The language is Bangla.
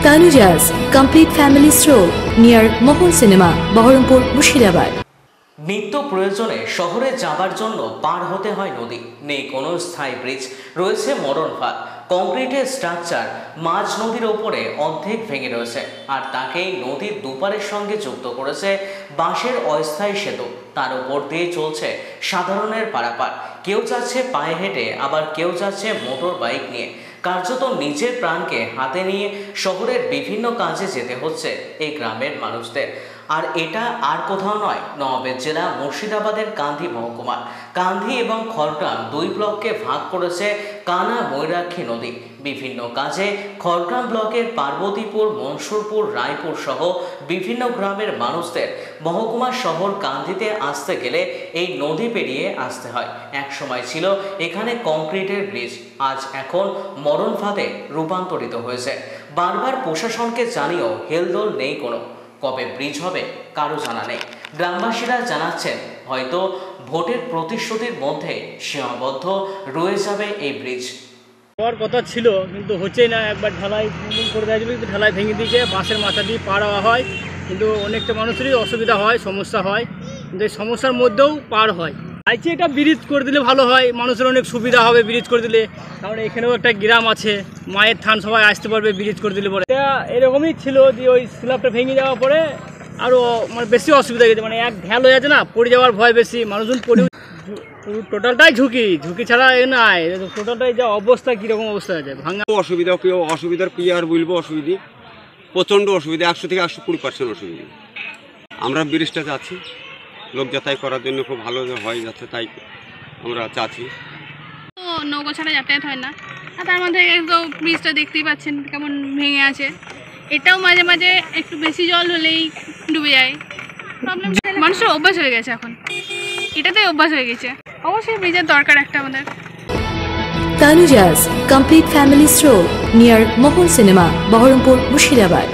Tanujas Complete Family Stroll near Mohol Cinema, Baharampur, Mushirabad. নিত্য প্রয়োজনে শহরে যাবার জন্য পার হতে হয় নদী। নেই কোনো স্থায়ী ব্রিজ, রয়েছে মরণ ফাঁদ। কংক্রিটের স্ট্রাকচার মাঝ নদীর ওপরে অর্ধেক ভেঙে রয়েছে, আর তাকেই নদীর দুপারের সঙ্গে যুক্ত করেছে বাঁশের অস্থায়ী সেতু। তার উপর দিয়ে চলছে সাধারণের পারাপার। কেউ যাচ্ছে পায়ে হেঁটে, আবার কেউ যাচ্ছে মোটর বাইক নিয়ে। কার্যত নিজের প্রাণকে হাতে নিয়ে শহরের বিভিন্ন কাজে যেতে হচ্ছে এই গ্রামের মানুষদের। আর এটা আর কোথাও নয়, নওয়াবের জেলা মুর্শিদাবাদের কান্ধি মহকুমা। কান্ধি এবং খড়গ্রাম দুই ব্লককে ভাগ করেছে কানা ময়ূরাক্ষী নদী। বিভিন্ন কাজে খড়গ্রাম ব্লকের পার্বতীপুর, মনসুরপুর, রায়পুর সহ বিভিন্ন গ্রামের মানুষদের মহকুমা শহর কান্ধিতে আসতে গেলে এই নদী পেরিয়ে আসতে হয়। এক সময় ছিল এখানে কংক্রিটের ব্রিজ, আজ এখন মরণ ফাঁদে রূপান্তরিত হয়েছে। বারবার প্রশাসনকে জানিয়েও হেলদোল নেই কোনো। কবে ব্রিজ হবে কারো জানা নেই। গ্রামবাসীরা জানাচ্ছেন হয়তো ভোটের প্রতিশ্রুতির মধ্যে সীমাবদ্ধ রয়ে যাবে এই ব্রিজ। হওয়ার কথা ছিল কিন্তু হচ্ছেই না। একবার ঢালাই করে দেওয়া যাবে, কিন্তু ঢালাই ভেঙে দিয়েছে। বাঁশের মাথা দিয়ে পার হওয়া হয়, কিন্তু অনেকটা মানুষেরই অসুবিধা হয়, সমস্যা হয়। কিন্তু এই সমস্যার মধ্যেও পার হয়। চাইছি এটা ব্রিজ করে দিলে ভালো হয়, মানুষের অনেক সুবিধা হবে ব্রিজ করে দিলে। কারণ এখানেও একটা গ্রাম আছে, মায়ের থান, সবাই আসতে পারবে ব্রিজ করে দিলে পরে। এটা এরকমই ছিল, দিয়ে ওই স্ল্যাবটা ভেঙে যাওয়ার পরে আরও মানে বেশি অসুবিধা হয়ে গেছে। মানে এক ঢ্যাল হয়ে যাচ্ছে না, পড়ে যাওয়ার ভয় বেশি। মানুষজন পড়ে টোটালটাই ঝুঁকি ছাড়া এ নাই। টোটালটাই যা অবস্থা, কীরকম অবস্থা আছে ভাঙা। অসুবিধা কেউ অসুবিধার কি আর বলবো, অসুবিধে প্রচণ্ড অসুবিধা, 100 থেকে 120% অসুবিধা। আমরা ব্রিজটা চাচ্ছি লোক যাতায়াত করার জন্য খুব ভালো হয়ে যাচ্ছে, তাই আমরা চাচ্ছি। নৌকো ছাড়া যাতায়াত হয় না, আর তার মধ্যে তো ব্রিজটা দেখতেই পাচ্ছেন কেমন ভেঙে আছে। এটাও মাঝে মাঝে একটু বেশি জল হলেই ডুবে যায়। প্রবলেম মানুষের অভ্যাস হয়ে গেছে, এখন এটাতেই অভ্যাস হয়ে গেছে। অবশ্যই ব্রিজের দরকার একটা আমাদের। Tanujas Complete Family Stroll near Mohol Cinema, Baharampur, Mushirabad.